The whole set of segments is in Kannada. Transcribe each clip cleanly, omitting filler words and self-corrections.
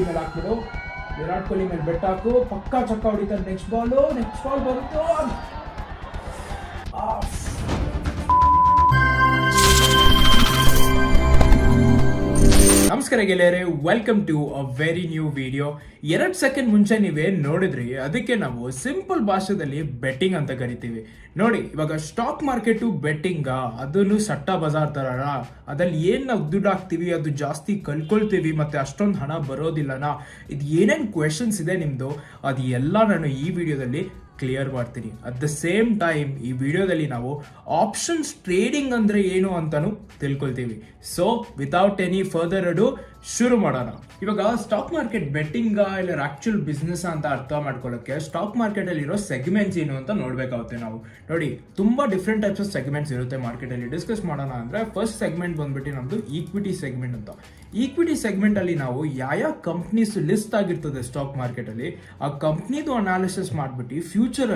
ಮೇಲೆ ಹಾಕ್ಬಿಡು, ವಿರಾಟ್ ಕೊಹ್ಲಿ ಮೇಲೆ ಬೆಟ್ ಹಾಕು, ಪಕ್ಕಾ ಚಕ್ಕ ಹೊಡಿತಾರೆ. ನೆಕ್ಸ್ಟ್ ಬಾಲ್ ಬರುತ್ತೋ. ನಮಸ್ಕಾರ ಗೆಳೆಯರೆ, welcome to a very new video. 2 second ಮುಂಚೆ ನೀವೇನ್ ನೋಡಿದ್ರಿ, ಅದಕ್ಕೆ ನಾವು ಸಿಂಪಲ್ ಭಾಷೆದಲ್ಲಿ ಬೆಟ್ಟಿಂಗ್ ಅಂತ ಕರಿತೀವಿ. ನೋಡಿ, ಇವಾಗ ಸ್ಟಾಕ್ ಮಾರ್ಕೆಟ್ ಬೆಟ್ಟಿಂಗ್, ಅದನ್ನು ಸಟ್ಟ ಬಜಾರ್ ತರ. ಅದ್ರಲ್ಲಿ ಏನ್ ನಾವು ದುಡ್ಡು ಹಾಕ್ತಿವಿ ಅದು ಜಾಸ್ತಿ ಕಳ್ಕೊಳ್ತೀವಿ, ಮತ್ತೆ ಅಷ್ಟೊಂದು ಹಣ ಬರೋದಿಲ್ಲನಾ, ಇದು ಏನೇನ್ ಕ್ವೆಶನ್ಸ್ ಇದೆ ನಿಮ್ದು, ಅದು ಎಲ್ಲ ನಾನು ಈ ವಿಡಿಯೋದಲ್ಲಿ ಕ್ಲಿಯರ್ ಮಾಡ್ತೀನಿ. ಅಟ್ ದ ಸೇಮ್ ಟೈಮ್ ಈ ವಿಡಿಯೋದಲ್ಲಿ ನಾವು ಆಪ್ಷನ್ಸ್ ಟ್ರೇಡಿಂಗ್ ಅಂದ್ರೆ ಏನು ಅಂತಾನು ತಿಳ್ಕೊಳ್ತೀವಿ. ಸೊ ವಿತೌಟ್ ಎನಿ ಫರ್ದರ್ ಅಡು ಶುರು ಮಾಡೋಣ. ಇವಾಗ ಸ್ಟಾಕ್ ಮಾರ್ಕೆಟ್ ಬೆಟ್ಟಿಂಗ್ ಇಲ್ಲ ಆಕ್ಚುಯಲ್ ಬಿಸ್ನೆಸ್ ಅಂತ ಅರ್ಥ ಮಾಡ್ಕೊಳ್ಳೋಕೆ ಸ್ಟಾಕ್ ಮಾರ್ಕೆಟ್ ಅಲ್ಲಿ ಇರೋ ಸೆಗ್ಮೆಂಟ್ಸ್ ಏನು ಅಂತ ನೋಡ್ಬೇಕಾಗುತ್ತೆ ನಾವು. ನೋಡಿ, ತುಂಬಾ ಡಿಫ್ರೆಂಟ್ ಟೈಪ್ಸ್ ಆಫ್ ಸೆಗ್ಮೆಂಟ್ಸ್ ಇರುತ್ತೆ ಮಾರ್ಕೆಟ್ ಅಲ್ಲಿ. ಡಿಸ್ಕಸ್ ಮಾಡೋಣ ಅಂದ್ರೆ ಫಸ್ಟ್ ಸೆಗ್ಮೆಂಟ್ ಬಂದ್ಬಿಟ್ಟು ನಮ್ದು ಈಕ್ವಿಟಿ ಸೆಗ್ಮೆಂಟ್ ಅಂತ. ಈಕ್ವಿಟಿ ಸೆಗ್ಮೆಂಟ್ ಅಲ್ಲಿ ನಾವು ಯಾವ ಕಂಪ್ನೀಸ್ ಲಿಸ್ಟ್ ಆಗಿರ್ತದೆ ಸ್ಟಾಕ್ ಮಾರ್ಕೆಟ್ ಅಲ್ಲಿ, ಆ ಕಂಪ್ನಿದು ಅನಾಲಿಸಿಸ್ ಮಾಡ್ಬಿಟ್ಟು ಫ್ಯೂಚರ್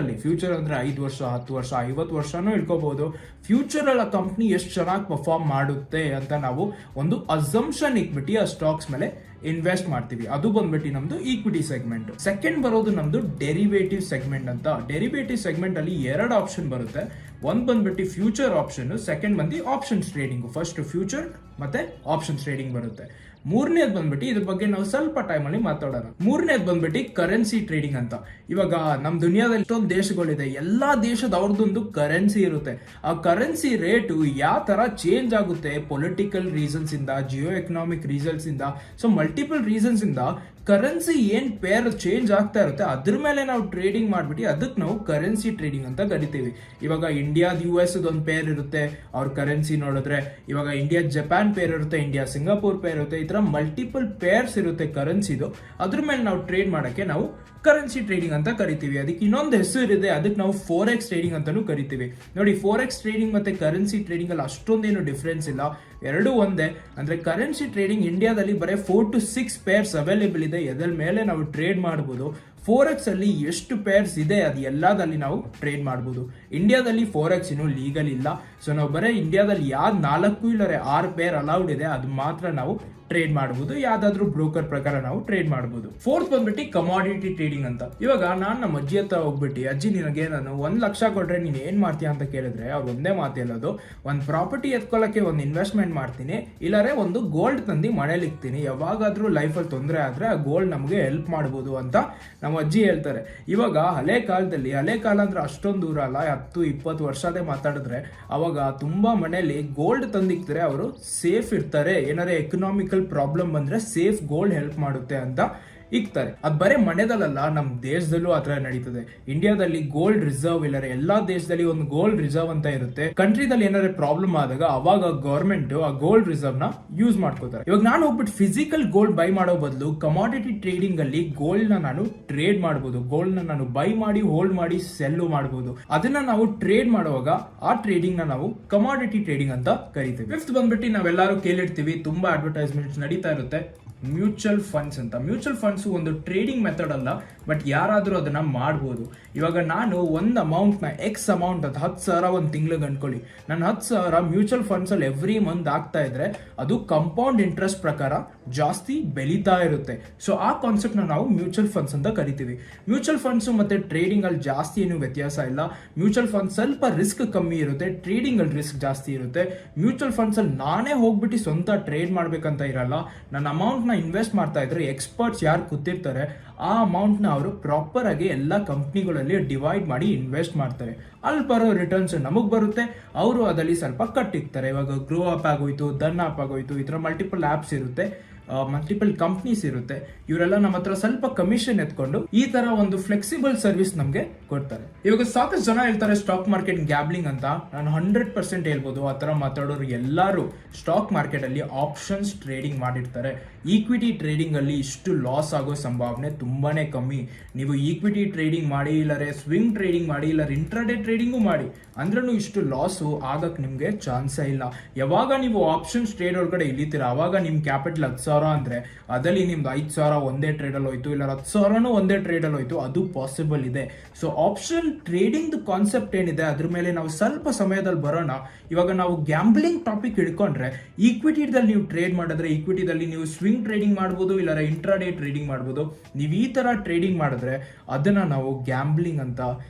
ಅಂದ್ರೆ 5 ವರ್ಷ, 10 ವರ್ಷ, 50 ವರ್ಷನೂ ಇಟ್ಕೋಬಹುದು, ಫ್ಯೂಚರ್ ಅಲ್ಲಿ ಆ ಕಂಪ್ನಿ ಎಷ್ಟು ಚೆನ್ನಾಗಿ ಪರ್ಫಾರ್ಮ್ ಮಾಡುತ್ತೆ ಅಂತ ನಾವು ಒಂದು ಅಸಂಪ್ಷನ್ ಇಕ್ಬಿಟ್ಟು ಆ ಸ್ಟಾಕ್ಸ್ ಮೇಲೆ ಇನ್ವೆಸ್ಟ್ ಮಾಡ್ತೀವಿ. ಅದು ಬಂದ್ಬಿಟ್ಟು ನಮ್ದು ಈಕ್ವಿಟಿ ಸೆಗ್ಮೆಂಟ್. ಸೆಕೆಂಡ್ ಬರೋದು ನಮ್ದು ಡೆರಿವೇಟಿವ್ ಸೆಗ್ಮೆಂಟ್ ಅಂತ. ಡೆರಿವೇಟಿವ್ ಸೆಗ್ಮೆಂಟ್ ಅಲ್ಲಿ 2 ಆಪ್ಷನ್ ಬರುತ್ತೆ. ಒಂದ್ ಬಂದ್ಬಿಟ್ಟು ಫ್ಯೂಚರ್ ಆಪ್ಷನ್, ಸೆಕೆಂಡ್ ಬಂದು ಆಪ್ಷನ್ಸ್ ಟ್ರೇಡಿಂಗ್. ಫಸ್ಟ್ ಫ್ಯೂಚರ್ ಮತ್ತೆ ಆಪ್ಷನ್ಸ್ ಟ್ರೇಡಿಂಗ್ ಬರುತ್ತೆ. ಮೂರನೇದು ಬಂದ್ಬಿಟ್ಟು ಇದ್ರ ಬಗ್ಗೆ ನಾವು ಸ್ವಲ್ಪ ಟೈಮ್ ಅಲ್ಲಿ ಮಾತಾಡೋಣ. ಮೂರನೇದು ಬಂದ್ಬಿಟ್ಟು ಕರೆನ್ಸಿ ಟ್ರೇಡಿಂಗ್ ಅಂತ. ಇವಾಗ ನಮ್ ದುನಿಯಾದಲ್ಲಿ ಎಷ್ಟೊಂದು ದೇಶಗಳಿದೆ, ಎಲ್ಲಾ ದೇಶದ ಅವ್ರದ್ದೊಂದು ಕರೆನ್ಸಿ ಇರುತ್ತೆ. ಆ ಕರೆನ್ಸಿ ರೇಟು ಯಾವ ತರ ಚೇಂಜ್ ಆಗುತ್ತೆ, ಪೊಲಿಟಿಕಲ್ ರೀಸನ್ಸ್ ಇಂದ, ಜಿಯೋ ಎಕನಾಮಿಕ್ ರೀಸನ್ಸ್ ಇಂದ, ಸೊ ಮಲ್ಟಿಪಲ್ ರೀಸನ್ಸ್ ಇಂದ ಕರೆನ್ಸಿ ಏನ್ ಪೇರ್ ಚೇಂಜ್ ಆಗ್ತಾ ಇರುತ್ತೆ, ಅದ್ರ ಮೇಲೆ ನಾವು ಟ್ರೇಡಿಂಗ್ ಮಾಡ್ಬಿಟ್ಟು ಅದಕ್ಕೆ ನಾವು ಕರೆನ್ಸಿ ಟ್ರೇಡಿಂಗ್ ಅಂತ ಕರಿತೀವಿ. ಇವಾಗ ಇಂಡಿಯಾದ US ಒಂದು ಪೇರ್ ಇರುತ್ತೆ, ಅವ್ರ ಕರೆನ್ಸಿ ನೋಡಿದ್ರೆ. ಇವಾಗ ಇಂಡಿಯಾ ಜಪಾನ್ ಪೇರ್ ಇರುತ್ತೆ, ಇಂಡಿಯಾ ಸಿಂಗಾಪುರ್ ಪೇರ್ ಇರುತ್ತೆ. ಈ ತರ ಮಲ್ಟಿಪಲ್ ಪೇರ್ಸ್ ಇರುತ್ತೆ ಕರೆನ್ಸಿದು. ಅದ್ರ ಮೇಲೆ ನಾವು ಟ್ರೇಡ್ ಮಾಡಕ್ಕೆ ನಾವು ಕರೆನ್ಸಿ ಟ್ರೇಡಿಂಗ್ ಅಂತ ಕರಿತೀವಿ. ಅದಕ್ಕೆ ಇನ್ನೊಂದು ಹೆಸರು ಇದೆ, ಅದಕ್ಕೆ ನಾವು ಫೋರೆಕ್ಸ್ ಟ್ರೇಡಿಂಗ್ ಅಂತಾನು ಕರಿತೀವಿ. ನೋಡಿ, ಫೋರೆಕ್ಸ್ ಟ್ರೇಡಿಂಗ್ ಮತ್ತೆ ಕರೆನ್ಸಿ ಟ್ರೇಡಿಂಗ್ ಅಲ್ಲಿ ಅಷ್ಟೊಂದೇನು ಡಿಫ್ರೆನ್ಸ್ ಇಲ್ಲ, ಎರಡು ಒಂದೇ. ಅಂದ್ರೆ ಕರೆನ್ಸಿ ಟ್ರೇಡಿಂಗ್ ಇಂಡಿಯಾದಲ್ಲಿ ಬರೀ 4 to 6 ಪೇರ್ಸ್ ಅವೈಲೇಬಲ್ ಇದೆ, ಎದ್ರ ಮೇಲೆ ನಾವು ಟ್ರೇಡ್ ಮಾಡಬಹುದು. ಫೋರೆಕ್ಸ್ ಅಲ್ಲಿ ಎಷ್ಟು ಪೇರ್ಸ್ ಇದೆ ಅದು ಎಲ್ಲದಲ್ಲಿ ನಾವು ಟ್ರೇಡ್ ಮಾಡಬಹುದು. ಇಂಡಿಯಾದಲ್ಲಿ ಫೋರೆಕ್ಸ್ ಇನ್ನು ಲೀಗಲ್ ಇಲ್ಲ, ಸೊ ನಾವು ಬರೀ ಇಂಡಿಯಾದಲ್ಲಿ ಯಾವ್ದು 4 ಇಲ್ಲ 6 ಪೇರ್ ಅಲೌಡ್ ಇದೆ ಅದು ಮಾತ್ರ ನಾವು ಟ್ರೇಡ್ ಮಾಡಬಹುದು. ಯಾವ್ದಾದ್ರು ಬ್ರೋಕರ್ ಪ್ರಕಾರ ನಾವು ಟ್ರೇಡ್ ಮಾಡಬಹುದು. ಫೋರ್ತ್ ಬಂದ್ಬಿಟ್ಟು ಕಮಾಡಿಟಿ ಟ್ರೇಡಿಂಗ್ ಅಂತ. ಇವಾಗ ನಾನು ನಮ್ಮ ಅಜ್ಜಿ ಹತ್ರ ಹೋಗ್ಬಿಟ್ಟು, ಅಜ್ಜಿ ನಿನಗೆ ನಾನು 1 ಲಕ್ಷ ಕೊಟ್ರೆ ನೀನ್ ಏನ್ ಮಾಡ್ತೀಯ ಅಂತ ಕೇಳಿದ್ರೆ ಅವ್ರು ಒಂದೇ ಮಾತು ಹೇಳೋದು, ಒಂದು ಪ್ರಾಪರ್ಟಿ ಎತ್ಕೊಳ್ಳಕ್ಕೆ ಒಂದು ಇನ್ವೆಸ್ಟ್ಮೆಂಟ್ ಮಾಡ್ತೀನಿ, ಇಲ್ಲಾರೆ ಒಂದು ಗೋಲ್ಡ್ ತಂದು ಮನೇಲಿ ಇಕ್ತೀನಿ, ಯಾವಾಗಾದ್ರೂ ಲೈಫಲ್ಲಿ ತೊಂದರೆ ಆದ್ರೆ ಆ ಗೋಲ್ಡ್ ನಮಗೆ ಹೆಲ್ಪ್ ಮಾಡಬಹುದು ಅಂತ ನಮ್ಮ ಅಜ್ಜಿ ಹೇಳ್ತಾರೆ. ಇವಾಗ ಹಳೆ ಕಾಲ ಅಂದ್ರೆ ಅಷ್ಟೊಂದು ದೂರ ಅಲ್ಲ, 10-20 ವರ್ಷದೇ ಮಾತಾಡಿದ್ರೆ ಅವಾಗ ತುಂಬಾ ಮನೆಯಲ್ಲಿ ಗೋಲ್ಡ್ ತಂದಿಕ್ತಾರೆ, ಅವರು ಸೇಫ್ ಇರ್ತಾರೆ, ಏನಾರೆ ಎಕನಾಮಿಕಲ್ ಪ್ರಾಬ್ಲಮ್ ಬಂದ್ರೆ ಸೇಫ್ ಗೋಲ್ಡ್ ಹೆಲ್ಪ್ ಮಾಡುತ್ತೆ ಅಂತ ಇಕ್ತಾರೆ. ಅದ್ ಬರೇ ಮನೆದಲ್ಲ, ನಮ್ ದೇಶದಲ್ಲೂ ಆತರ ನಡೀತದೆ. ಇಂಡಿಯಾದಲ್ಲಿ ಗೋಲ್ಡ್ ರಿಸರ್ವ್ ಇಲ್ಲರೆ ಎಲ್ಲಾ ದೇಶದಲ್ಲಿ ಒಂದು ಗೋಲ್ಡ್ ರಿಸರ್ವ್ ಅಂತ ಇರುತ್ತೆ. ಕಂಟ್ರಿದಲ್ಲಿ ಏನಾದ್ರೆ ಪ್ರಾಬ್ಲಮ್ ಆದಾಗ ಅವಾಗ ಗವರ್ಮೆಂಟ್ ಆ ಗೋಲ್ಡ್ ರಿಸರ್ವ್ ನ ಯೂಸ್ ಮಾಡ್ಕೋತಾರೆ. ಇವಾಗ ನಾನು ಹೋಗ್ಬಿಟ್ಟು ಫಿಸಿಕಲ್ ಗೋಲ್ಡ್ ಬೈ ಮಾಡೋ ಬದಲು ಕಮಾಡಿಟಿ ಟ್ರೇಡಿಂಗ್ ಅಲ್ಲಿ ಗೋಲ್ಡ್ ನ ನಾನು ಟ್ರೇಡ್ ಮಾಡಬಹುದು. ಗೋಲ್ಡ್ ನ ನಾನು ಬೈ ಮಾಡಿ ಹೋಲ್ಡ್ ಮಾಡಿ ಸೆಲ್ಲು ಮಾಡಬಹುದು. ಅದನ್ನ ನಾವು ಟ್ರೇಡ್ ಮಾಡುವಾಗ ಆ ಟ್ರೇಡಿಂಗ್ ನ ನಾವು ಕಮಾಡಿಟಿ ಟ್ರೇಡಿಂಗ್ ಅಂತ ಕರಿತೀವಿ. ಫಿಫ್ತ್ ಬಂದ್ಬಿಟ್ಟು ನಾವೆಲ್ಲರೂ ಕೇಳಿರ್ತೀವಿ, ತುಂಬಾ ಅಡ್ವರ್ಟೈಸ್ಮೆಂಟ್ಸ್ ನಡೀತಾ ಇರುತ್ತೆ, ಮ್ಯೂಚುವಲ್ ಫಂಡ್ಸ್ ಅಂತ. ಮ್ಯೂಚುವಲ್ ಫಂಡ್ಸ್ ಒಂದು ಟ್ರೇಡಿಂಗ್ ಮೆಥಡ್ ಅಲ್ಲ, ಬಟ್ ಯಾರಾದ್ರೂ ಅದನ್ನ ಮಾಡಬಹುದು. ಇವಾಗ ನಾನು ಒಂದು ಅಮೌಂಟ್ ನ ಎಕ್ಸ್ ಅಮೌಂಟ್ ಅದು 10,000 ಒಂದು ತಿಂಗಳಿಗೆ ಅನ್ಕೊಳ್ಳಿ, ನಾನು 10,000 ಮ್ಯೂಚುವಲ್ ಫಂಡ್ಸ್ ಅಲ್ಲಿ ಎವ್ರಿ ಮಂತ್ ಆಗ್ತಾ ಇದ್ರೆ ಅದು ಕಂಪೌಂಡ್ ಇಂಟ್ರೆಸ್ಟ್ ಪ್ರಕಾರ ಜಾಸ್ತಿ ಬೆಳೀತಾ ಇರುತ್ತೆ. ಸೊ ಆ ಕಾನ್ಸೆಪ್ಟ್ ನಾವು ಮ್ಯೂಚುವಲ್ ಫಂಡ್ಸ್ ಅಂತ ಕರಿತೀವಿ. ಮ್ಯೂಚುವಲ್ ಫಂಡ್ಸ್ ಮತ್ತೆ ಟ್ರೇಡಿಂಗ್ ಅಲ್ಲಿ ಜಾಸ್ತಿ ಏನು ವ್ಯತ್ಯಾಸ ಇಲ್ಲ. ಮ್ಯೂಚುವಲ್ ಫಂಡ್ಸ್ ಸ್ವಲ್ಪ ರಿಸ್ಕ್ ಕಮ್ಮಿ ಇರುತ್ತೆ, ಟ್ರೇಡಿಂಗ್ ಅಲ್ಲಿ ರಿಸ್ಕ್ ಜಾಸ್ತಿ ಇರುತ್ತೆ. ಮ್ಯೂಚುವಲ್ ಫಂಡ್ಸ್ ಅಲ್ಲಿ ನಾನೇ ಹೋಗ್ಬಿಟ್ಟು ಸ್ವಂತ ಟ್ರೇಡ್ ಮಾಡ್ಬೇಕಂತ ಇರಲ್ಲ, ನನ್ನ ಅಮೌಂಟ್ ನ ಇನ್ವೆಸ್ಟ್ ಮಾಡ್ತಾ ಇದ್ರೆ ಎಕ್ಸ್ಪರ್ಟ್ಸ್ ಯಾರು ಕೂತಿರ್ತಾರೆ ಆ ಅಮೌಂಟ್ ನ ಅವರು ಪ್ರಾಪರ್ ಆಗಿ ಎಲ್ಲ ಕಂಪ್ನಿಗಳಲ್ಲಿ ಡಿವೈಡ್ ಮಾಡಿ ಇನ್ವೆಸ್ಟ್ ಮಾಡ್ತಾರೆ. ಅಲ್ಲಿ ಬರೋ ರಿಟರ್ನ್ಸ್ ನಮಗ್ ಬರುತ್ತೆ, ಅವರು ಅದರಲ್ಲಿ ಸ್ವಲ್ಪ ಕಟ್ಟಿರ್ತಾರೆ. ಇವಾಗ ಗ್ರೋ ಆಪ್ ಆಗೋಯ್ತು, ದನ್ ಆಪ್ ಆಗೋಯ್ತು, ಈ ತರ ಮಲ್ಟಿಪಲ್ ಆಪ್ಸ್ ಇರುತ್ತೆ, ಮಲ್ಟಿಪಲ್ ಕಂಪ್ನೀಸ್ ಇರುತ್ತೆ. ಇವರೆಲ್ಲ ನಮ್ಮ ಹತ್ರ ಸ್ವಲ್ಪ ಕಮಿಷನ್ ಎತ್ಕೊಂಡು ಈ ತರ ಒಂದು ಫ್ಲೆಕ್ಸಿಬಲ್ ಸರ್ವಿಸ್ ನಮ್ಗೆ ಕೊಡ್ತಾರೆ. ಇವಾಗ ಸಾಕಷ್ಟು ಜನ ಹೇಳ್ತಾರೆ ಸ್ಟಾಕ್ ಮಾರ್ಕೆಟ್ ಗ್ಯಾಬ್ಲಿಂಗ್ ಅಂತ. ನಾನು 100% ಹೇಳ್ಬೋದು, ಆ ತರ ಮಾತಾಡೋರು ಎಲ್ಲರೂ ಸ್ಟಾಕ್ ಮಾರ್ಕೆಟ್ ಅಲ್ಲಿ ಆಪ್ಷನ್ಸ್ ಟ್ರೇಡಿಂಗ್ ಮಾಡಿರ್ತಾರೆ. ಈಕ್ವಿಟಿ ಟ್ರೇಡಿಂಗ್ ಅಲ್ಲಿ ಇಷ್ಟು ಲಾಸ್ ಆಗೋ ಸಂಭಾವನೆ ತುಂಬಾನೇ ಕಮ್ಮಿ. ನೀವು ಈಕ್ವಿಟಿ ಟ್ರೇಡಿಂಗ್ ಮಾಡಿ, ಇಲ್ಲರೆ ಸ್ವಿಂಗ್ ಟ್ರೇಡಿಂಗ್ ಮಾಡಿ, ಇಲ್ಲ ಇಂಟ್ರಾಡೇ ಟ್ರೇಡಿಂಗು ಮಾಡಿ, ಅಂದ್ರೂ ಇಷ್ಟು ಲಾಸು ಆಗಕ್ ನಿಮ್ಗೆ ಚಾನ್ಸೇ ಇಲ್ಲ. ಯಾವಾಗ ನೀವು ಆಪ್ಷನ್ಸ್ ಟ್ರೇಡ್ ಒಳಗಡೆ ಇಳಿತೀರಾ ಅವಾಗ ನಿಮ್ ಕ್ಯಾಪಿಟಲ್ 10,000 ಅಂದ್ರೆ ಅದರಲ್ಲಿ ನಿಮ್ದು 5,000 ಒಂದೇ ಟ್ರೇಡ್ ಅಲ್ಲಿ ಹೋಯ್ತು, ಇಲ್ಲ 10,000 ಒಂದೇ ಟ್ರೇಡ್ ಅಲ್ಲಿ ಹೋಯ್ತು, ಅದು ಪಾಸಿಬಲ್ ಇದೆ. ಸೊ ಆಪ್ಷನ್ ಟ್ರೇಡಿಂಗ್ ಕಾನ್ಸೆಪ್ಟ್ ಏನಿದೆ ಅದ್ರ ಮೇಲೆ ನಾವು ಸ್ವಲ್ಪ ಸಮಯದಲ್ಲಿ ಬರೋಣ. ಇವಾಗ ನಾವು ಗ್ಯಾಂಬ್ಲಿಂಗ್ ಟಾಪಿಕ್ ಹಿಡ್ಕೊಂಡ್ರೆ, ಈಕ್ವಿಟಿದಲ್ಲಿ ನೀವು ಟ್ರೇಡ್ ಮಾಡಿದ್ರೆ, ಈಕ್ವಿಟಿದಲ್ಲಿ ನೀವು ಸ್ವಿಂಗ್ ಸ್ವಿಂಗ್ ಟ್ರೇಡಿಂಗ್ ಮಾಡ್ಬೋದು, ಇಲ್ಲ ಇಂಟ್ರಾಡೇ ಟ್ರೇಡಿಂಗ್ ಮಾಡ್ಬೋದು. ನೀವು ಈ ತರ ಟ್ರೇಡಿಂಗ್ ಮಾಡಿದ್ರೆ ಅದನ್ನ ನಾವು ಗ್ಯಾಂಬ್ಲಿಂಗ್ ಅಂತ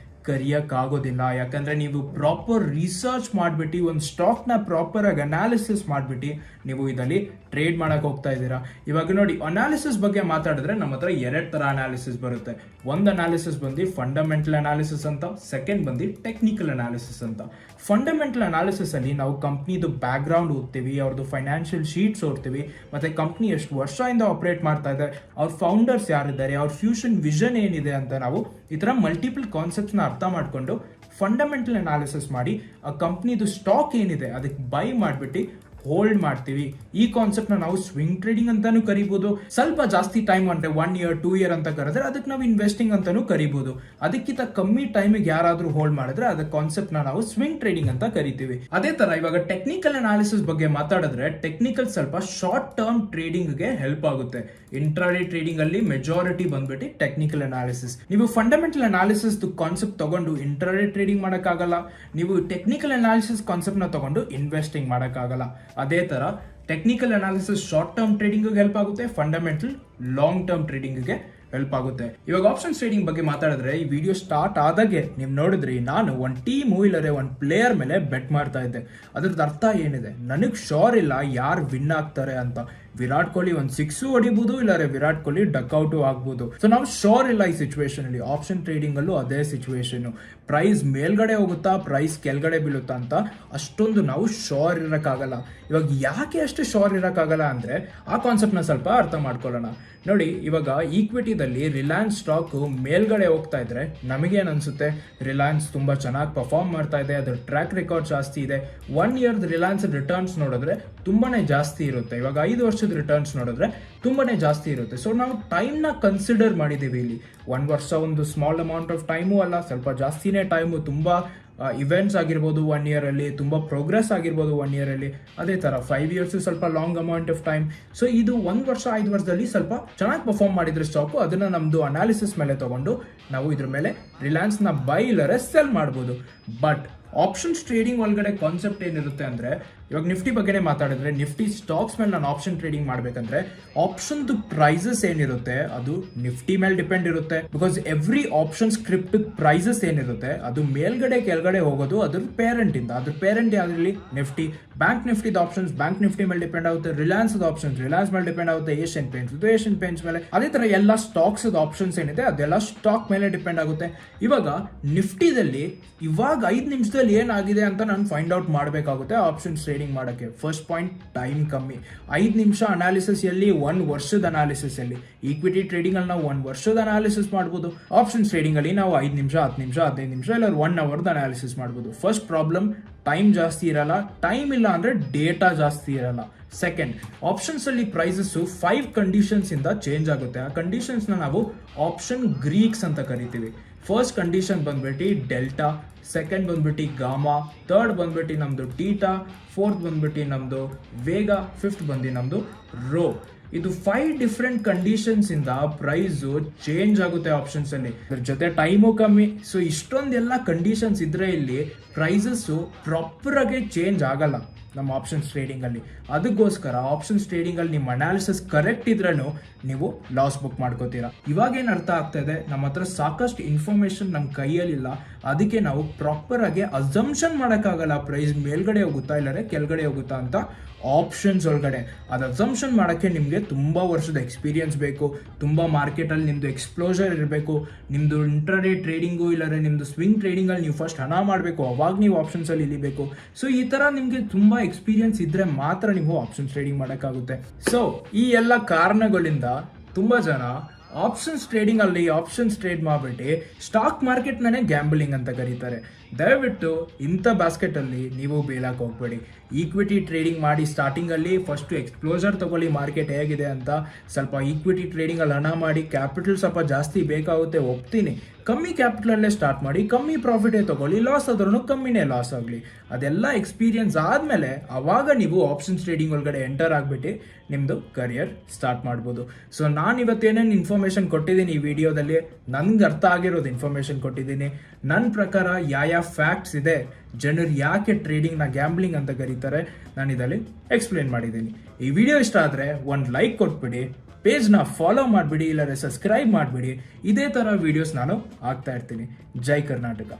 ಕರಿಯಕ್ಕಾಗೋದಿಲ್ಲ. ಯಾಕಂದ್ರೆ ನೀವು ಪ್ರಾಪರ್ ರಿಸರ್ಚ್ ಮಾಡ್ಬಿಟ್ಟು ಒಂದು ಸ್ಟಾಕ್ ನ ಪ್ರಾಪರ್ ಆಗಿ ಅನಾಲಿಸಿಸ್ ಮಾಡ್ಬಿಟ್ಟು ನೀವು ಇದರಲ್ಲಿ ಟ್ರೇಡ್ ಮಾಡಕ್ ಹೋಗ್ತಾ ಇದ್ದೀರಾ. ಇವಾಗ ನೋಡಿ, ಅನಾಲಿಸಿಸ್ ಬಗ್ಗೆ ಮಾತಾಡಿದ್ರೆ ನಮ್ಮ ಹತ್ರ 2 ತರ ಅನಾಲಿಸಿಸ್ ಬರುತ್ತೆ. ಒಂದು ಅನಾಲಿಸಿಸ್ ಬಂದು ಫಂಡಮೆಂಟಲ್ ಅನಾಲಿಸಿಸ್ ಅಂತ, ಸೆಕೆಂಡ್ ಬಂದು ಟೆಕ್ನಿಕಲ್ ಅನಾಲಿಸಿಸ್ ಅಂತ. ಫಂಡಮೆಂಟಲ್ ಅನಾಲಿಸಿಸ್ ಅಲ್ಲಿ ನಾವು ಕಂಪ್ನಿದು ಬ್ಯಾಕ್ ಗ್ರೌಂಡ್ ಓದ್ತೀವಿ, ಅವ್ರದ್ದು ಫೈನಾನ್ಷಿಯಲ್ ಶೀಟ್ಸ್ ಓದ್ತೀವಿ, ಮತ್ತೆ ಕಂಪ್ನಿ ಎಷ್ಟು ವರ್ಷದಿಂದ ಆಪರೇಟ್ ಮಾಡ್ತಾ ಇದೆ, ಅವ್ರ ಫೌಂಡರ್ಸ್ ಯಾರಿದ್ದಾರೆ, ಅವ್ರ ಫ್ಯೂಷನ್ ವಿಷನ್ ಏನಿದೆ ಅಂತ ನಾವು ಈ ತರ ಮಲ್ಟಿಪಲ್ ಕಾನ್ಸೆಪ್ಟ್ಸ್ ನ ಅರ್ಥ ಮಾಡ್ಕೊಂಡು ಫಂಡಮೆಂಟಲ್ ಅನಾಲಿಸಿಸ್ ಮಾಡಿ ಆ ಕಂಪ್ನಿದು ಸ್ಟಾಕ್ ಏನಿದೆ ಅದಕ್ಕೆ ಬೈ ಮಾಡ್ಬಿಟ್ಟು ಹೋಲ್ಡ್ ಮಾಡ್ತೀವಿ. ಈ ಕಾನ್ಸೆಪ್ಟ್ ನಾವು ಸ್ವಿಂಗ್ ಟ್ರೇಡಿಂಗ್ ಅಂತಾನು ಕರಿಬಹುದು. ಸ್ವಲ್ಪ ಜಾಸ್ತಿ ಟೈಮ್ ಅಂದ್ರೆ 1 year 2 year ಅಂತ ಕರೆದ್ರೆ ಅದಕ್ಕೆ ನಾವು ಇನ್ವೆಸ್ಟಿಂಗ್ ಅಂತಾನು ಕರಿಬಹುದು. ಅದಕ್ಕಿಂತ ಕಮ್ಮಿ ಟೈಮಿಗೆ ಯಾರಾದ್ರೂ ಹೋಲ್ಡ್ ಮಾಡಿದ್ರೆ ಅದಕ್ಕೆ ಕಾನ್ಸೆಪ್ಟ್ ನಾವು ಸ್ವಿಂಗ್ ಟ್ರೇಡಿಂಗ್ ಅಂತ ಕರಿತೀವಿ. ಅದೇ ತರ ಇವಾಗ ಟೆಕ್ನಿಕಲ್ ಅನಾಲಿಸಿಸ್ ಬಗ್ಗೆ ಮಾತಾಡಿದ್ರೆ ಟೆಕ್ನಿಕಲ್ ಸ್ವಲ್ಪ ಶಾರ್ಟ್ ಟರ್ಮ್ ಟ್ರೇಡಿಂಗ್ ಗೆ ಹೆಲ್ಪ್ ಆಗುತ್ತೆ. ಇಂಟ್ರಾಡೇ ಟ್ರೇಡಿಂಗ್ ಅಲ್ಲಿ ಮೆಜಾರಿಟಿ ಬಂದ್ಬಿಟ್ಟು ಟೆಕ್ನಿಕಲ್ ಅನಾಲಿಸಿಸ್. ನೀವು ಫಂಡಮೆಂಟಲ್ ಅನಾಲಿಸಿಸ್ ಕಾನ್ಸೆಪ್ಟ್ ತಗೊಂಡು ಇಂಟ್ರಾಡೇ ಟ್ರೇಡಿಂಗ್ ಮಾಡಕ್ಕಾಗಲ್ಲ, ನೀವು ಟೆಕ್ನಿಕಲ್ ಅನಾಲಿಸಿಸ್ ಕಾನ್ಸೆಪ್ಟ್ ನ ತಗೊಂಡು ಇನ್ವೆಸ್ಟಿಂಗ್ ಮಾಡಕ್ಕಾಗಲ್ಲ. ಅದೇ ತರ technical analysis short term trading help ಆಗುತ್ತೆ, ಫಂಡಮೆಂಟಲ್ ಲಾಂಗ್ ಟರ್ಮ್ ಟ್ರೇಡಿಂಗ್ ಗೆ ಹೆಲ್ಪ್ ಆಗುತ್ತೆ. ಇವಾಗ ಆಪ್ಷನ್ಸ್ ಟ್ರೇಡಿಂಗ್ ಬಗ್ಗೆ ಮಾತಾಡಿದ್ರೆ ಈ ವಿಡಿಯೋ ಸ್ಟಾರ್ಟ್ ಆದಾಗೆ ನೀವು ನೋಡಿದ್ರಿ ನಾನು ಒಂದು ಟೀಮು ಇಲ್ಲರೆ ಒಂದು ಪ್ಲೇಯರ್ ಮೇಲೆ ಬೆಟ್ ಮಾಡ್ತಾ ಇದ್ದೆ. ಅದ್ರದ್ದು ಅರ್ಥ ಏನಿದೆ, ನನಗೆ ಶೋರ್ ಇಲ್ಲ ಯಾರು ವಿನ್ ಆಗ್ತಾರೆ ಅಂತ. ವಿರಾಟ್ ಕೊಹ್ಲಿ ಒಂದು 6 ಹೊಡಿಬಹುದು, ಇಲ್ಲಾರೆ ವಿರಾಟ್ ಕೊಹ್ಲಿ ಡಕ್ಔಟು ಆಗ್ಬೋದು. ಸೊ ನಾವು ಶೋರ್ ಇಲ್ಲ ಈ ಸಿಚುವೇಶನ್ ಅಲ್ಲಿ. ಆಪ್ಷನ್ ಟ್ರೇಡಿಂಗ್ ಅಲ್ಲೂ ಅದೇ ಸಿಚುವೇಶನ್. ಪ್ರೈಸ್ ಮೇಲ್ಗಡೆ ಹೋಗುತ್ತಾ, ಪ್ರೈಸ್ ಕೆಳಗಡೆ ಬೀಳುತ್ತಾ ಅಂತ ಅಷ್ಟೊಂದು ನಾವು ಶೋರ್ ಇರಕ್ಕಾಗಲ್ಲ. ಇವಾಗ ಯಾಕೆ ಅಷ್ಟು ಶೋರ್ ಇರಕ್ಕಾಗಲ್ಲ ಅಂದ್ರೆ ಆ ಕಾನ್ಸೆಪ್ಟ್ ನ ಸ್ವಲ್ಪ ಅರ್ಥ ಮಾಡ್ಕೊಳ್ಳೋಣ. ನೋಡಿ, ಇವಾಗ ಈಕ್ವಿಟಿದಲ್ಲಿ ರಿಲಯನ್ಸ್ ಸ್ಟಾಕ್ ಮೇಲ್ಗಡೆ ಹೋಗ್ತಾ ಇದ್ರೆ ನಮಗೇನು ಅನ್ಸುತ್ತೆ, ರಿಲಯನ್ಸ್ ತುಂಬಾ ಚೆನ್ನಾಗಿ ಪರ್ಫಾರ್ಮ್ ಮಾಡ್ತಾ ಇದೆ, ಅದ್ರ ಟ್ರ್ಯಾಕ್ ರೆಕಾರ್ಡ್ ಜಾಸ್ತಿ ಇದೆ. 1 year ರಿಲಯನ್ಸ್ ರಿಟರ್ನ್ಸ್ ನೋಡಿದ್ರೆ ತುಂಬಾನೇ ಜಾಸ್ತಿ ಇರುತ್ತೆ. ಇವಾಗ 5 ವರ್ಷದ ರಿಟರ್ನ್ಸ್ ನೋಡಿದ್ರೆ ತುಂಬಾನೇ ಜಾಸ್ತಿ ಇರುತ್ತೆ. ಸೊ ನಾವು ಟೈಮ್ ನ ಕನ್ಸಿಡರ್ ಮಾಡಿದೀವಿ ಇಲ್ಲಿ. 1 ವರ್ಷ ಒಂದು ಸ್ಮಾಲ್ ಅಮೌಂಟ್ ಆಫ್ ಟೈಮು ಅಲ್ಲ, ಸ್ವಲ್ಪ ಜಾಸ್ತಿನೇ ಟೈಮು. ತುಂಬಾ ಇವೆಂಟ್ಸ್ ಆಗಿರ್ಬೋದು 1 year ಅಲ್ಲಿ, ತುಂಬಾ ಪ್ರೋಗ್ರೆಸ್ ಆಗಿರ್ಬೋದು 1 year ಅಲ್ಲಿ. ಅದೇ ತರ 5 years ಸ್ವಲ್ಪ long amount of time. So ಇದು 1 ವರ್ಷ 5 ವರ್ಷದಲ್ಲಿ ಸ್ವಲ್ಪ ಚೆನ್ನಾಗಿ ಪರ್ಫಾರ್ಮ್ ಮಾಡಿದ್ರೆ ಸ್ಟಾಕು, ಅದನ್ನ ನಮ್ದು ಅನಾಲಿಸಿಸ್ ಮೇಲೆ ತಗೊಂಡು ನಾವು ಇದ್ರ ಮೇಲೆ ರಿಲಯನ್ಸ್ ನ ಬೈ ಇಲ್ಲರೆ ಸೆಲ್ ಮಾಡ್ಬೋದು. ಬಟ್ ಆಪ್ಷನ್ಸ್ ಟ್ರೇಡಿಂಗ್ ಒಳಗಡೆ ಕಾನ್ಸೆಪ್ಟ್ ಏನಿರುತ್ತೆ ಅಂದ್ರೆ, ಇವಾಗ ನಿಫ್ಟಿ ಬಗ್ಗೆನೇ ಮಾತಾಡಿದ್ರೆ, ನಿಫ್ಟಿ ಸ್ಟಾಕ್ಸ್ ಮೇಲೆ ನಾನು ಆಪ್ಷನ್ ಟ್ರೇಡಿಂಗ್ ಮಾಡ್ಬೇಕಂದ್ರೆ ಆಪ್ಷನ್ ಪ್ರೈಸಸ್ ಏನಿರುತ್ತೆ ಅದು ನಿಫ್ಟಿ ಮೇಲೆ ಡಿಪೆಂಡ್ ಇರುತ್ತೆ. Because every option script prices ಏನಿರುತ್ತೆ ಅದು ಮೇಲ್ಗಡೆ ಕೆಳಗಡೆ ಹೋಗೋದು ಅದ್ರ ಪೇರೆಂಟ್ ಇಂದ. ಅದ್ರ ಪೇರೆಂಟ್ ಯಾವ್ದ್ರಲ್ಲಿ ನಿಫ್ಟಿ. ಬ್ಯಾಂಕ್ ನಿಫ್ಟಿದ ಆಪ್ಷನ್ಸ್ ಬ್ಯಾಂಕ್ ನಿಫ್ಟಿ ಮೇಲೆ ಡಿಪೆಂಡ್ ಆಗುತ್ತೆ, ರಿಲಯನ್ಸ್ ಆಪ್ಷನ್ಸ್ ರಿಲಯನ್ಸ್ ಮೇಲೆ ಡಿಪೆಂಡ್ ಆಗುತ್ತೆ, ಏಷ್ಯನ್ ಪೇಂಟ್ಸ್ ಮೇಲೆ. ಅದೇ ತರ ಎಲ್ಲ ಸ್ಟಾಕ್ಸ್ ಆಪ್ಷನ್ಸ್ ಏನಿದೆ ಅದೆಲ್ಲ ಸ್ಟಾಕ್ ಮೇಲೆ ಡಿಪೆಂಡ್ ಆಗುತ್ತೆ. ಇವಾಗ ನಿಫ್ಟಿದಲ್ಲಿ ಇವಾಗ 5 ನಿಮಿಷದಲ್ಲಿ ಏನಾಗಿದೆ ಅಂತ ನಾನು ಫೈಂಡ್ ಔಟ್ ಮಾಡಬೇಕಾಗುತ್ತೆ ಆಪ್ಷನ್ಸ್ ಟ್ರೇಡಿಂಗ್ ಮಾಡೋಕ್ಕೆ. ಫಸ್ಟ್ ಪಾಯಿಂಟ್, ಟೈಮ್ ಕಮ್ಮಿ. 5 ನಿಮಿಷ ಅನಾಲಿಸಿಸ್ ಎಲ್ಲಿ, 1 ವರ್ಷದ ಅನಾಲಿಸಿಸ್ ಎಲ್ಲಿ. ಈಕ್ವಿಟಿ ಟ್ರೇಡಿಂಗ್ ಅಲ್ಲಿ ನಾವು 1 ವರ್ಷದ ಅನಾಲಿಸಿಸ್ ಮಾಡ್ಬೋದು. ಆಪ್ಷನ್ಸ್ ಟ್ರೇಡಿಂಗ್ ಅಲ್ಲಿ ನಾವು 5 ನಿಮಿಷ 10 ನಿಮಿಷ 15 ನಿಮಿಷ ಇಲ್ಲ 1 hour ಅನಾಲಿಸಿಸ್ ಮಾಡ್ಬೋದು. ಫಸ್ಟ್ ಪ್ರಾಬ್ಲಮ್, ಟೈಮ್ ಜಾಸ್ತಿ ಇರಲ್ಲ. ಟೈಮ್ ಇಲ್ಲ ಅಂದ್ರೆ ಡೇಟಾ ಜಾಸ್ತಿ ಇರಲ್ಲ. ಸೆಕೆಂಡ್, ಆಪ್ಷನ್ಸ್ ಅಲ್ಲಿ ಪ್ರೈಸಸ್ 5 ಕಂಡೀಷನ್ಸ್ ಇಂದ ಚೇಂಜ್ ಆಗುತ್ತೆ. ಆ ಕಂಡೀಷನ್ಸ್ ನಾವು ಆಪ್ಷನ್ ಗ್ರೀಕ್ಸ್ ಅಂತ ಕರಿತೀವಿ. ಫಸ್ಟ್ ಕಂಡೀಷನ್ ಬಂದ್ಬಿಟ್ಟು ಡೆಲ್ಟಾ, ಸೆಕೆಂಡ್ ಬಂದ್ಬಿಟ್ಟು ಗಾಮಾ, ಥರ್ಡ್ ಬಂದ್ಬಿಟ್ಟು ನಮ್ದು ಟೀಟಾ, ಫೋರ್ತ್ ಬಂದ್ಬಿಟ್ಟು ನಮ್ದು ವೇಗಾ, ಫಿಫ್ತ್ ಬಂದು ನಮ್ದು ರೋ. ಇದು 5 ಡಿಫ್ರೆಂಟ್ ಕಂಡೀಷನ್ಸ್ ಇಂದ ಪ್ರೈಸ್ ಚೇಂಜ್ ಆಗುತ್ತೆ ಆಪ್ಷನ್ಸ್ ಅಲ್ಲಿ. ಅದ್ರ ಜೊತೆ ಟೈಮು ಕಮ್ಮಿ. ಸೊ ಇಷ್ಟೊಂದೆಲ್ಲ ಕಂಡೀಷನ್ಸ್ ಇದ್ರೆ ಇಲ್ಲಿ ಪ್ರೈಸಸ್ ಪ್ರಾಪರ್ ಆಗಿ ಚೇಂಜ್ ಆಗಲ್ಲ ನಮ್ಮ ಆಪ್ಷನ್ಸ್ ಟ್ರೇಡಿಂಗ್ ಅಲ್ಲಿ. ಅದಕ್ಕೋಸ್ಕರ ಆಪ್ಷನ್ಸ್ ಟ್ರೇಡಿಂಗ್ ಅಲ್ಲಿ ನಿಮ್ಮ ಅನಾಲಿಸಿಸ್ ಕರೆಕ್ಟ್ ಇದ್ರೂ ನೀವು ಲಾಸ್ ಬುಕ್ ಮಾಡ್ಕೋತೀರಾ. ಇವಾಗ ಏನ್ ಅರ್ಥ ಆಗ್ತಾ ಇದೆ, ನಮ್ಮ ಹತ್ರ ಸಾಕಷ್ಟು ಇನ್ಫಾರ್ಮೇಶನ್ ನಮ್ಮ ಕೈಯಲ್ಲಿಲ್ಲ. ಅದಕ್ಕೆ ನಾವು ಪ್ರಾಪರ್ ಆಗಿ ಅಸಂಪ್ಷನ್ ಮಾಡೋಕ್ಕಾಗಲ್ಲ ಪ್ರೈಸ್ ಮೇಲ್ಗಡೆ ಹೋಗುತ್ತಾ ಇಲ್ಲರೆ ಕೆಳಗಡೆ ಹೋಗುತ್ತಾ ಅಂತ ಆಪ್ಷನ್ಸ್ ಒಳಗಡೆ. ಅದು ಅಸಂಪ್ಷನ್ ಮಾಡೋಕ್ಕೆ ನಿಮಗೆ ತುಂಬ ವರ್ಷದ ಎಕ್ಸ್ಪೀರಿಯನ್ಸ್ ಬೇಕು, ತುಂಬ ಮಾರ್ಕೆಟಲ್ಲಿ ನಿಮ್ಮದು ಎಕ್ಸ್ಪ್ಲೋಜರ್ ಇರಬೇಕು. ನಿಮ್ಮದು ಇಂಟ್ರಾಡೇ ಟ್ರೇಡಿಂಗು ಇಲ್ಲರೆ ನಿಮ್ಮದು ಸ್ವಿಂಗ್ ಟ್ರೇಡಿಂಗಲ್ಲಿ ನೀವು ಫಸ್ಟ್ ಹಣ ಮಾಡಬೇಕು, ಅವಾಗ ನೀವು ಆಪ್ಷನ್ಸಲ್ಲಿ ಇಳಿಬೇಕು. ಸೊ ಈ ಥರ ನಿಮಗೆ ತುಂಬ ಎಕ್ಸ್ಪೀರಿಯನ್ಸ್ ಇದ್ದರೆ ಮಾತ್ರ ನೀವು ಆಪ್ಷನ್ಸ್ ಟ್ರೇಡಿಂಗ್ ಮಾಡೋಕ್ಕಾಗುತ್ತೆ. ಸೊ ಈ ಎಲ್ಲ ಕಾರಣಗಳಿಂದ ತುಂಬ ಜನ ಆಪ್ಷನ್ಸ್ ಟ್ರೇಡಿಂಗ್ ಅಲ್ಲಿ ಆಪ್ಷನ್ಸ್ ಟ್ರೇಡ್ ಮಾಡ್ಬಿಟ್ಟು ಸ್ಟಾಕ್ ಮಾರ್ಕೆಟ್ ನಾನೇ ಗ್ಯಾಂಬಲಿಂಗ್ ಅಂತ ಕರೀತಾರೆ. ದಯವಿಟ್ಟು ಇಂಥ ಬಾಸ್ಕೆಟ್ ಅಲ್ಲಿ ನೀವು ಬೀಳಕ್ಕೆ ಹೋಗ್ಬೇಡಿ. ಈಕ್ವಿಟಿ ಟ್ರೇಡಿಂಗ್ ಮಾಡಿ ಸ್ಟಾರ್ಟಿಂಗ್ ಅಲ್ಲಿ ಫಸ್ಟ್ ಎಕ್ಸ್ಪ್ಲೋಜರ್ ತಗೊಳ್ಳಿ, ಮಾರ್ಕೆಟ್ ಹೇಗಿದೆ ಅಂತ. ಸ್ವಲ್ಪ ಈಕ್ವಿಟಿ ಟ್ರೇಡಿಂಗ್ ಅಲ್ಲಿ ಹಣ ಮಾಡಿ, ಕ್ಯಾಪಿಟಲ್ ಸ್ವಲ್ಪ ಜಾಸ್ತಿ ಬೇಕಾಗುತ್ತೆ, ಒಪ್ತೀನಿ. ಕಮ್ಮಿ ಕ್ಯಾಪಿಟಲ್ ಅಲ್ಲೇ ಸ್ಟಾರ್ಟ್ ಮಾಡಿ, ಕಮ್ಮಿ ಪ್ರಾಫಿಟೇ ತಗೊಳ್ಳಿ, ಲಾಸ್ ಆದ್ರೂ ಕಮ್ಮಿನೇ ಲಾಸ್ ಆಗಲಿ. ಅದೆಲ್ಲ ಎಕ್ಸ್ಪೀರಿಯನ್ಸ್ ಆದಮೇಲೆ ಅವಾಗ ನೀವು ಆಪ್ಷನ್ಸ್ ಟ್ರೇಡಿಂಗ್ ಒಳಗಡೆ ಎಂಟರ್ ಆಗಿಬಿಟ್ಟು ನಿಮ್ಮದು ಕರಿಯರ್ ಸ್ಟಾರ್ಟ್ ಮಾಡ್ಬೋದು. ಸೊ ನಾನು ಇವತ್ತೇನೇನು ಇನ್ಫಾರ್ಮೇಷನ್ ಕೊಟ್ಟಿದ್ದೀನಿ ಈ ವಿಡಿಯೋದಲ್ಲಿ, ನನ್ಗೆ ಅರ್ಥ ಆಗಿರೋದು ಇನ್ಫಾರ್ಮೇಷನ್ ಕೊಟ್ಟಿದ್ದೀನಿ. ನನ್ನ ಪ್ರಕಾರ ಯಾವ ಫ್ಯಾಕ್ಟ್ಸ್ ಇದೆ, ಜನರು ಯಾಕೆ ಟ್ರೇಡಿಂಗ್ನ ಗ್ಯಾಂಬ್ಲಿಂಗ್ ಅಂತ ಕರೀತಾರೆ, ನಾನು ಇದರಲ್ಲಿ ಎಕ್ಸ್ಪ್ಲೇನ್ ಮಾಡಿದ್ದೀನಿ. ಈ ವಿಡಿಯೋ ಇಷ್ಟ ಆದರೆ ಒಂದು ಲೈಕ್ ಕೊಟ್ಬಿಡಿ, ಪೇಜ್ನ ಫಾಲೋ ಮಾಡಿಬಿಡಿ, ಇಲ್ಲಾಂದರೆ ಸಬ್ಸ್ಕ್ರೈಬ್ ಮಾಡಿಬಿಡಿ. ಇದೇ ಥರ ವಿಡಿಯೋಸ್ ನಾನು ಹಾಕ್ತಾ ಇರ್ತೀನಿ. ಜೈ ಕರ್ನಾಟಕ.